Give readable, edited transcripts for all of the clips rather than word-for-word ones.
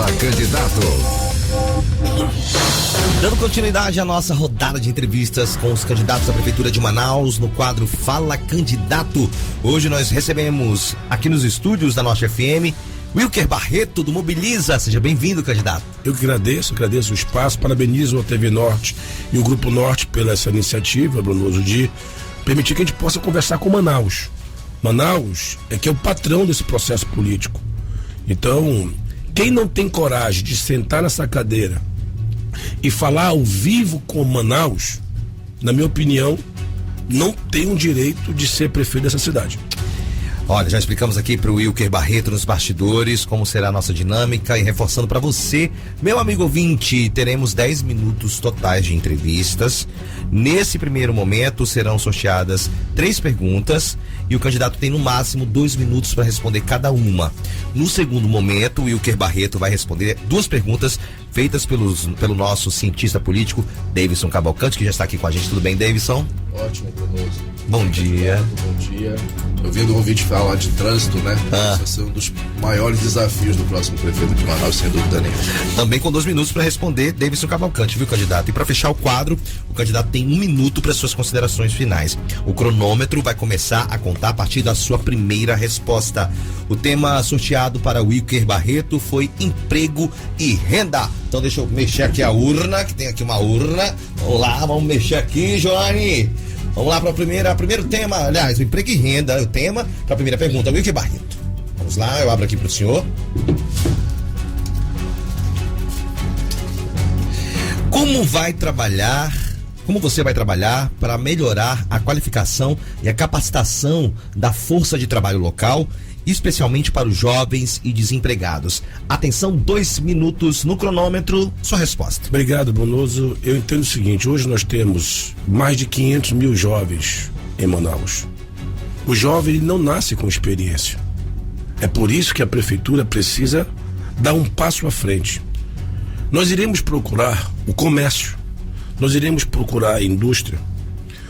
Fala, candidato. Dando continuidade à nossa rodada de entrevistas com os candidatos à Prefeitura de Manaus no quadro Fala Candidato. Hoje nós recebemos aqui nos estúdios da Norte FM Wilker Barreto do Mobiliza. Seja bem-vindo, candidato. Eu que agradeço o espaço, parabenizo a TV Norte e o Grupo Norte pela essa iniciativa, Brunoso, de permitir que a gente possa conversar com Manaus. Manaus é que é o patrão desse processo político. Então, quem não tem coragem de sentar nessa cadeira e falar ao vivo com Manaus, na minha opinião, não tem o direito de ser prefeito dessa cidade. Olha, já explicamos aqui para o Wilker Barreto nos bastidores como será a nossa dinâmica e reforçando para você, meu amigo ouvinte, teremos 10 minutos totais de entrevistas. Nesse primeiro momento serão sorteadas 3 perguntas e o candidato tem no máximo 2 minutos para responder cada uma. No segundo momento, o Wilker Barreto vai responder 2 perguntas feitas pelo nosso cientista político, Davidson Cavalcante, que já está aqui com a gente. Tudo bem, Davidson? Ótimo, Brunoso. Bom dia. Bom dia. Eu vi o ouvinte falar de trânsito, né? Esse vai ser um dos maiores desafios do próximo prefeito de Manaus, sem dúvida nenhuma. Também com 2 minutos para responder, Davidson Cavalcante, viu, candidato? E para fechar o quadro, o candidato tem 1 minuto para suas considerações finais. O cronômetro vai começar a contar a partir da sua primeira resposta. O tema sorteado para o Wilker Barreto foi emprego e renda. Então deixa eu mexer aqui a urna, que tem aqui uma urna. Vamos lá, vamos mexer aqui, Joane. Vamos lá para o primeiro tema, aliás, o emprego e renda, o tema para a primeira pergunta, Wilker Barreto. Vamos lá, eu abro aqui para o senhor. Como você vai trabalhar para melhorar a qualificação e a capacitação da força de trabalho local, especialmente para os jovens e desempregados? Atenção, 2 minutos no cronômetro, sua resposta. Obrigado, Brunoso. Eu entendo o seguinte, hoje nós temos mais de 500 mil jovens em Manaus. O jovem ele não nasce com experiência. É por isso que a prefeitura precisa dar um passo à frente. Nós iremos procurar o comércio, nós iremos procurar a indústria,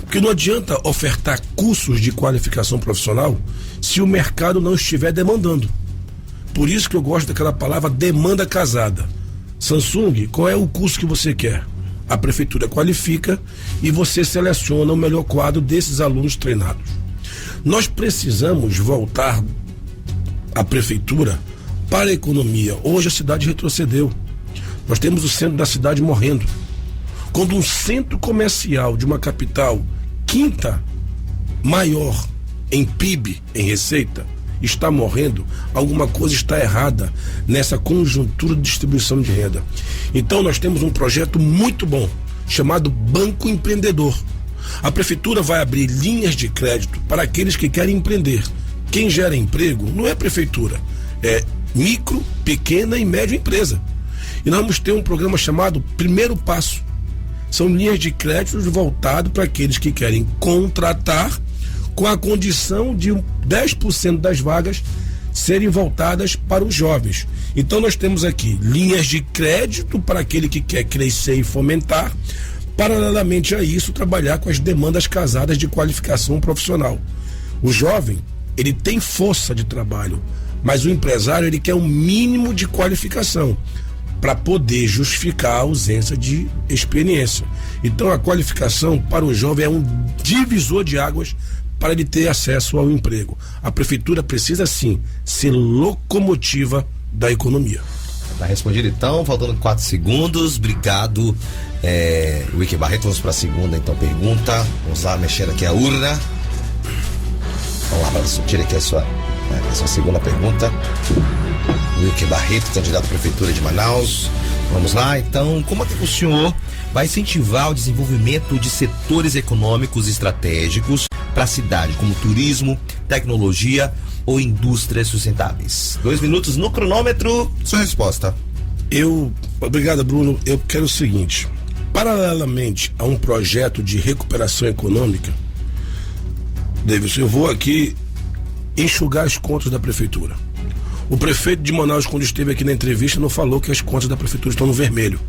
porque não adianta ofertar cursos de qualificação profissional se o mercado não estiver demandando. Por isso que eu gosto daquela palavra demanda casada. Samsung, qual é o curso que você quer? A prefeitura qualifica e você seleciona o melhor quadro desses alunos treinados. Nós precisamos voltar a prefeitura para a economia. Hoje a cidade retrocedeu. Nós temos o centro da cidade morrendo. Quando um centro comercial de uma capital, 5ª maior em PIB, em receita, está morrendo, alguma coisa está errada nessa conjuntura de distribuição de renda. Então nós temos um projeto muito bom, chamado Banco Empreendedor. A prefeitura vai abrir linhas de crédito para aqueles que querem empreender. Quem gera emprego não é a prefeitura, é micro, pequena e média empresa. E nós vamos ter um programa chamado Primeiro Passo. São linhas de créditos voltadas para aqueles que querem contratar, com a condição de 10% das vagas serem voltadas para os jovens. Então nós temos aqui linhas de crédito para aquele que quer crescer e fomentar, paralelamente a isso trabalhar com as demandas casadas de qualificação profissional. O jovem, ele tem força de trabalho, mas o empresário, ele quer um mínimo de qualificação para poder justificar a ausência de experiência. Então a qualificação para o jovem é um divisor de águas para ele ter acesso ao emprego. A prefeitura precisa sim ser locomotiva da economia. Tá respondido então, faltando 4 segundos. Obrigado, Wilker Barreto. Vamos para a segunda então pergunta. Vamos lá mexer aqui a urna. Vamos lá, tira aqui a sua segunda pergunta. Wilker Barreto, candidato à Prefeitura de Manaus. Vamos lá, então, como é que o senhor vai incentivar o desenvolvimento de setores econômicos estratégicos para a cidade, como turismo, tecnologia ou indústrias sustentáveis? 2 minutos no cronômetro, sua resposta. Obrigado, Bruno. Eu quero o seguinte: paralelamente a um projeto de recuperação econômica, Davidson, eu vou aqui enxugar as contas da prefeitura. O prefeito de Manaus, quando esteve aqui na entrevista, não falou que as contas da prefeitura estão no vermelho.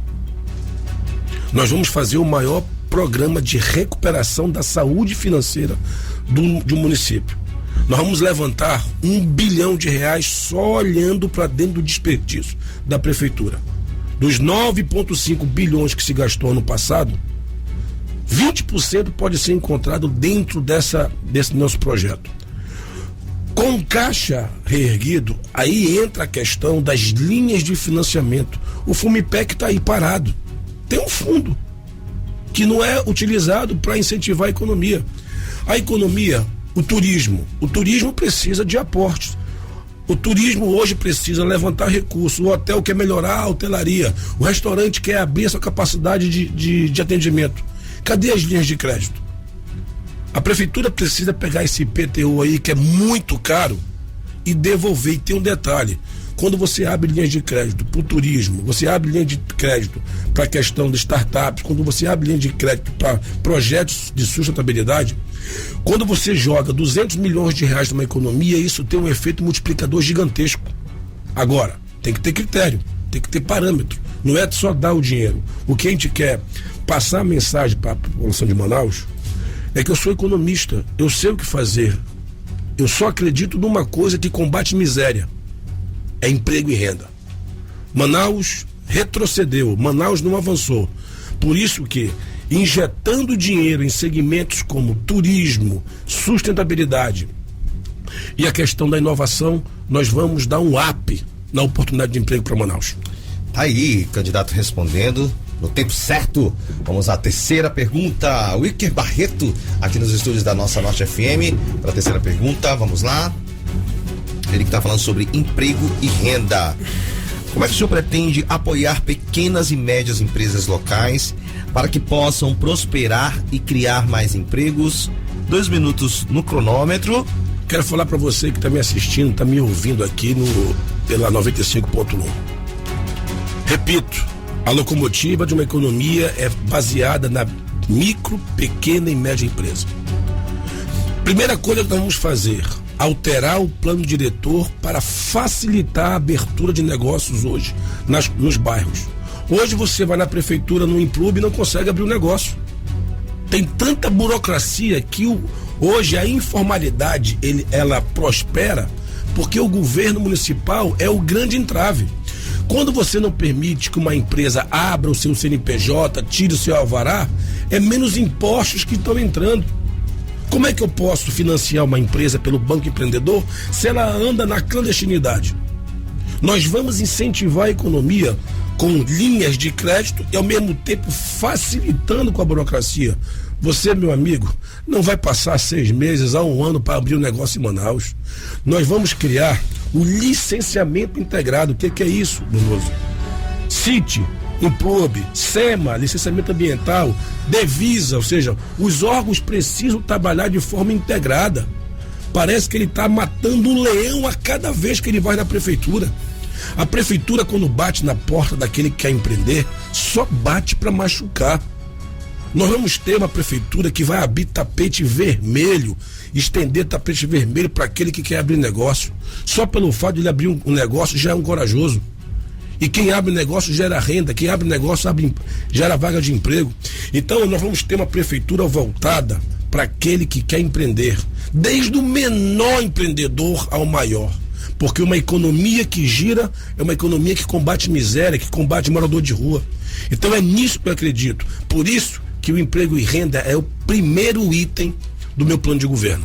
Nós vamos fazer o maior programa de recuperação da saúde financeira do município. Nós vamos levantar R$1 bilhão só olhando para dentro do desperdício da prefeitura. Dos 9,5 bilhões que se gastou ano passado, 20% pode ser encontrado dentro desse nosso projeto. Com caixa reerguido, aí entra a questão das linhas de financiamento. O FUMIPEC está aí parado. Tem um fundo que não é utilizado para incentivar a economia. A economia, o turismo precisa de aportes. O turismo hoje precisa levantar recursos. O hotel quer melhorar a hotelaria. O restaurante quer abrir a sua capacidade de atendimento. Cadê as linhas de crédito? A prefeitura precisa pegar esse IPTU aí, que é muito caro, e devolver. E tem um detalhe: quando você abre linhas de crédito para o turismo, você abre linha de crédito para a questão de startups, quando você abre linha de crédito para projetos de sustentabilidade, quando você joga R$200 milhões numa economia, isso tem um efeito multiplicador gigantesco. Agora, tem que ter critério, tem que ter parâmetro. Não é só dar o dinheiro. O que a gente quer passar a mensagem para a população de Manaus é que eu sou economista, eu sei o que fazer. Eu só acredito numa coisa que combate miséria: é emprego e renda. Manaus retrocedeu, Manaus não avançou. Por isso que, injetando dinheiro em segmentos como turismo, sustentabilidade e a questão da inovação, nós vamos dar um up na oportunidade de emprego para Manaus. Tá aí, candidato respondendo no tempo certo. Vamos à terceira pergunta. O Iker Barreto, aqui nos estúdios da nossa Norte FM, para a terceira pergunta. Vamos lá. Ele que está falando sobre emprego e renda. Como é que o senhor pretende apoiar pequenas e médias empresas locais para que possam prosperar e criar mais empregos? 2 minutos no cronômetro. Quero falar para você que está me assistindo, está me ouvindo aqui pela 95.1. Repito, a locomotiva de uma economia é baseada na micro, pequena e média empresa. Primeira coisa que nós vamos fazer: alterar o plano diretor para facilitar a abertura de negócios hoje nos bairros. Hoje você vai na prefeitura, no Implube, e não consegue abrir um negócio. Tem tanta burocracia que hoje a informalidade ela prospera porque o governo municipal é o grande entrave. Quando você não permite que uma empresa abra o seu CNPJ, tire o seu alvará, é menos impostos que estão entrando. Como é que eu posso financiar uma empresa pelo Banco Empreendedor se ela anda na clandestinidade? Nós vamos incentivar a economia com linhas de crédito e ao mesmo tempo facilitando com a burocracia. Você, meu amigo, não vai passar 6 meses a 1 ano para abrir um negócio em Manaus. Nós vamos criar o licenciamento integrado. O que é isso, Brunoso? CIT, Implube, SEMA, licenciamento ambiental, Devisa, ou seja, os órgãos precisam trabalhar de forma integrada. Parece que ele está matando um leão a cada vez que ele vai na prefeitura. A prefeitura, quando bate na porta daquele que quer empreender, só bate para machucar. Nós vamos ter uma prefeitura que vai abrir tapete vermelho, estender tapete vermelho para aquele que quer abrir negócio. Só pelo fato de ele abrir um negócio já é um corajoso. E quem abre negócio gera renda, quem abre negócio gera vaga de emprego. Então nós vamos ter uma prefeitura voltada para aquele que quer empreender, desde o menor empreendedor ao maior. Porque uma economia que gira é uma economia que combate miséria, que combate morador de rua. Então é nisso que eu acredito. Por isso que o emprego e renda é o primeiro item do meu plano de governo.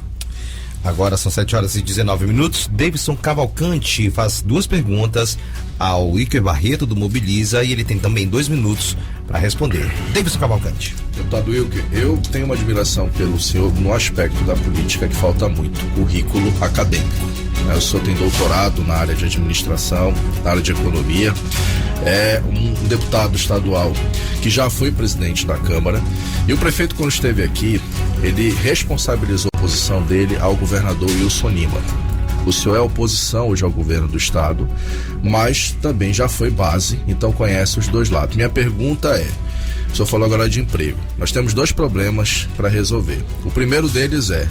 Agora são 7h19. Davidson Cavalcante faz 2 perguntas ao Iker Barreto do Mobiliza e ele tem também 2 minutos para responder. Davidson Cavalcante. Deputado Iker, eu tenho uma admiração pelo senhor no aspecto da política que falta muito: currículo acadêmico. O senhor tem doutorado na área de administração, na área de economia, é um deputado estadual que já foi presidente da Câmara, e o prefeito, quando esteve aqui, ele responsabilizou a oposição dele ao governador Wilson Lima. O senhor é oposição hoje ao governo do estado, mas também já foi base, então conhece os dois lados. Minha pergunta é: o senhor falou agora de emprego. Nós temos 2 problemas para resolver. O primeiro deles é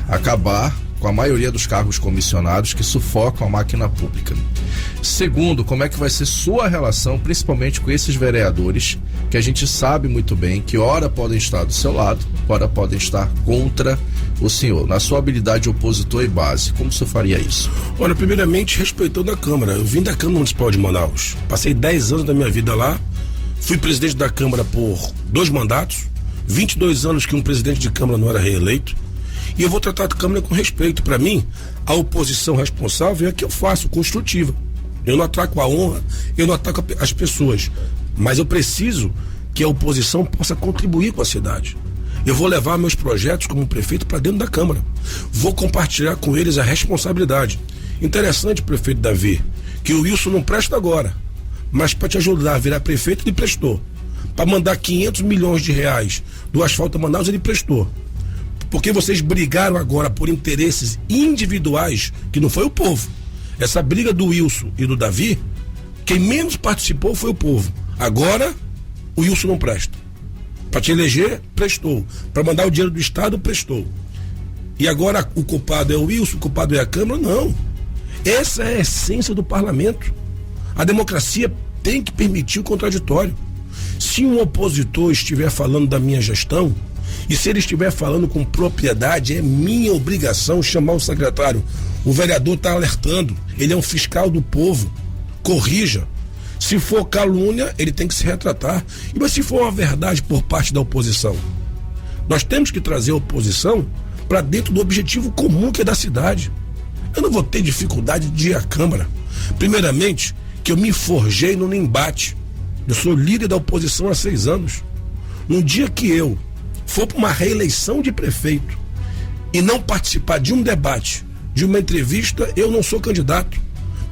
acabar com a maioria dos cargos comissionados que sufocam a máquina pública. Segundo, como é que vai ser sua relação, principalmente com esses vereadores, que a gente sabe muito bem que ora podem estar do seu lado, ora podem estar contra o senhor, na sua habilidade de opositor e base, como o senhor faria isso? Olha, primeiramente, respeitando a Câmara. Eu vim da Câmara Municipal de Manaus. Passei 10 anos da minha vida lá. Fui presidente da Câmara por 2 mandatos. 22 anos que um presidente de Câmara não era reeleito. E eu vou tratar a Câmara com respeito. Para mim, a oposição responsável é a que eu faço, construtiva. Eu não ataco a honra, eu não ataco as pessoas. Mas eu preciso que a oposição possa contribuir com a cidade. Eu vou levar meus projetos como prefeito para dentro da Câmara. Vou compartilhar com eles a responsabilidade. Interessante, prefeito Davi, que o Wilson não presta agora, mas para te ajudar a virar prefeito, ele prestou. Para mandar 500 milhões de reais do asfalto a Manaus, ele prestou. Porque vocês brigaram agora por interesses individuais, que não foi o povo. Essa briga do Wilson e do Davi, quem menos participou foi o povo. Agora, o Wilson não presta. Para te eleger, prestou. Para mandar o dinheiro do Estado, prestou. E agora o culpado é o Wilson, o culpado é a Câmara? Não. Essa é a essência do parlamento. A democracia tem que permitir o contraditório. Se um opositor estiver falando da minha gestão, e se ele estiver falando com propriedade, é minha obrigação chamar o secretário. O vereador está alertando, ele é um fiscal do povo. Corrija. Se for calúnia, ele tem que se retratar. Mas se for uma verdade por parte da oposição, nós temos que trazer a oposição para dentro do objetivo comum que é da cidade. Eu não vou ter dificuldade de ir à Câmara. Primeiramente, que eu me forjei no embate. Eu sou líder da oposição há 6 anos. No dia que eu for para uma reeleição de prefeito e não participar de um debate, de uma entrevista, eu não sou candidato.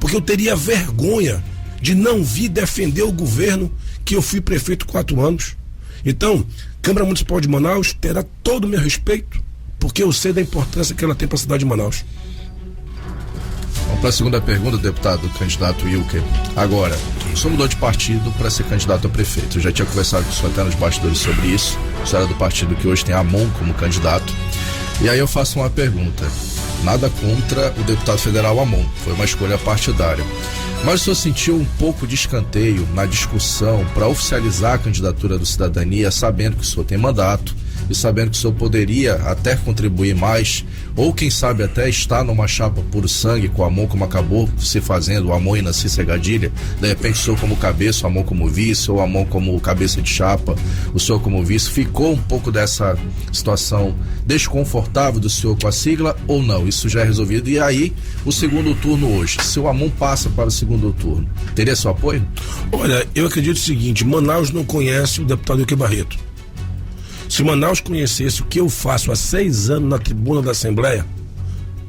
Porque eu teria vergonha de não vir defender o governo que eu fui prefeito 4 anos. Então, Câmara Municipal de Manaus terá todo o meu respeito, porque eu sei da importância que ela tem para a cidade de Manaus. Vamos para a segunda pergunta, deputado candidato Wilker. Agora, o senhor mudou de partido para ser candidato a prefeito. Eu já tinha conversado com o senhor até nos bastidores sobre isso. O senhor era do partido que hoje tem Amon como candidato. E aí eu faço uma pergunta. Nada contra o deputado federal Amon, foi uma escolha partidária. Mas o senhor sentiu um pouco de escanteio na discussão para oficializar a candidatura do Cidadania, sabendo que o senhor tem mandato e sabendo que o senhor poderia até contribuir mais, ou quem sabe até estar numa chapa puro sangue com o Amon, como acabou se fazendo, o Amon e Nancy Segadilha, de repente o senhor como cabeça, o Amon como vice, ou o Amon como cabeça de chapa, o senhor como vice, ficou um pouco dessa situação desconfortável do senhor com a sigla, ou não? Isso já é resolvido. E aí, o segundo turno hoje, se o Amon passa para o segundo turno, teria seu apoio? Olha, eu acredito o seguinte, Manaus não conhece o deputado Wilker Barreto. Se Manaus conhecesse o que eu faço há 6 anos na tribuna da Assembleia,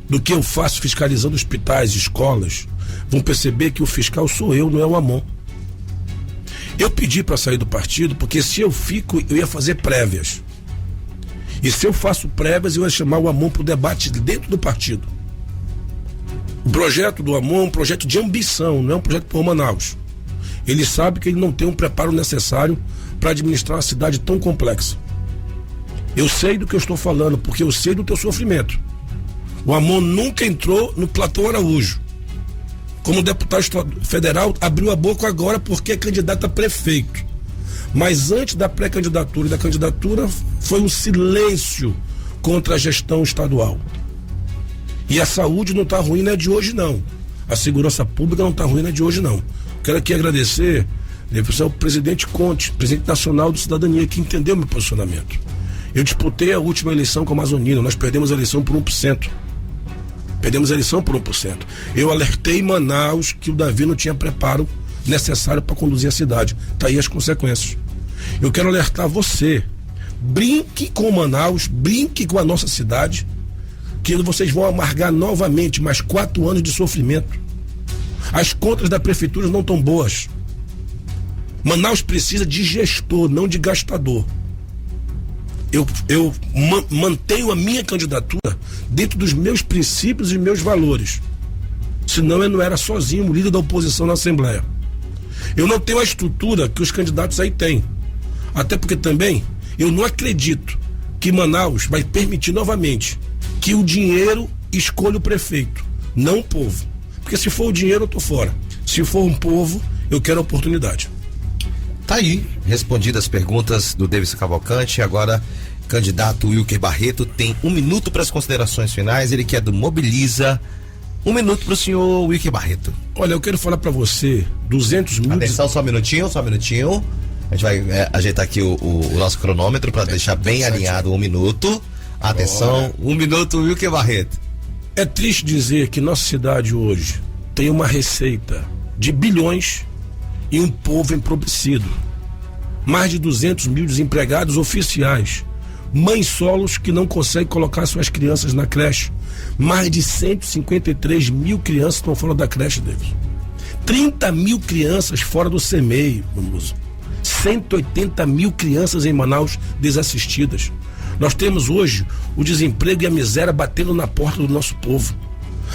do que eu faço fiscalizando hospitais, escolas, vão perceber que o fiscal sou eu, não é o Amon. Eu pedi para sair do partido porque se eu fico, eu ia fazer prévias. E se eu faço prévias, eu ia chamar o Amon para o debate dentro do partido. O projeto do Amon é um projeto de ambição, não é um projeto por Manaus. Ele sabe que ele não tem um preparo necessário para administrar uma cidade tão complexa. Eu sei do que eu estou falando, porque eu sei do teu sofrimento. O Amon nunca entrou no Platão Araújo. Como deputado federal, abriu a boca agora porque é candidato a prefeito. Mas antes da pré-candidatura e da candidatura, foi um silêncio contra a gestão estadual. E a saúde não está ruim, não é de hoje não. A segurança pública não está ruim, não é de hoje não. Quero aqui agradecer ao presidente Conte, presidente nacional do Cidadania, que entendeu meu posicionamento. Eu disputei a última eleição com a Amazonina, nós perdemos a eleição por 1%. Perdemos a eleição por 1%. Eu alertei Manaus que o Davi não tinha preparo necessário para conduzir a cidade. Tá aí as consequências. Eu quero alertar você. Brinque com Manaus, brinque com a nossa cidade, que vocês vão amargar novamente mais 4 anos de sofrimento. As contas da prefeitura não estão boas. Manaus precisa de gestor, não de gastador. Eu mantenho a minha candidatura dentro dos meus princípios e meus valores. Senão eu não era sozinho o líder da oposição na Assembleia. Eu não tenho a estrutura que os candidatos aí têm. Até porque também eu não acredito que Manaus vai permitir novamente que o dinheiro escolha o prefeito, não o povo. Porque se for o dinheiro eu tô fora. Se for um povo, eu quero a oportunidade. Tá aí, respondidas as perguntas do Davidson Cavalcante. Agora Candidato Wilker Barreto tem 1 minuto para as considerações finais. Ele que é do Mobiliza. 1 minuto para o senhor Wilker Barreto. Olha, eu quero falar para você, 200 mil... Atenção, só um minutinho. A gente vai ajeitar aqui o nosso cronômetro para deixar bem alinhado 1 minuto. Atenção, 1 minuto, Wilker Barreto. É triste dizer que nossa cidade hoje tem uma receita de bilhões e um povo empobrecido. Mais de 200 mil desempregados oficiais. Mães solos que não conseguem colocar suas crianças na creche. Mais de 153 mil crianças estão fora da creche deles. 30 mil crianças fora do CEMEI, vamos. 180 mil crianças em Manaus desassistidas. Nós temos hoje o desemprego e a miséria batendo na porta do nosso povo.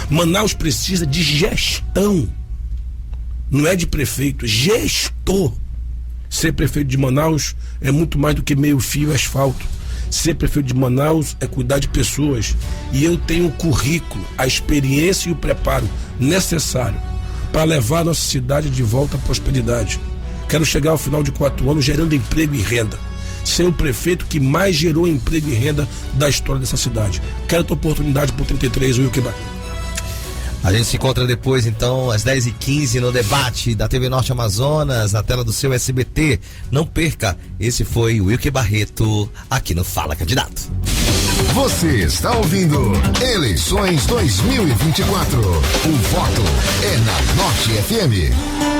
Manaus precisa de gestão. Não é de prefeito, gestor. Ser prefeito de Manaus é muito mais do que meio fio asfalto. Ser prefeito de Manaus é cuidar de pessoas. E eu tenho o currículo, a experiência e o preparo necessário para levar a nossa cidade de volta à prosperidade. Quero chegar ao final de 4 anos gerando emprego e renda. Ser o prefeito que mais gerou emprego e renda da história dessa cidade. Quero ter oportunidade por 33, Wilker Barreto. A gente se encontra depois, então, às 10h15 no debate da TV Norte Amazonas, na tela do seu SBT. Não perca, esse foi o Wilker Barreto, aqui no Fala Candidato. Você está ouvindo Eleições 2024. O voto é na Norte FM.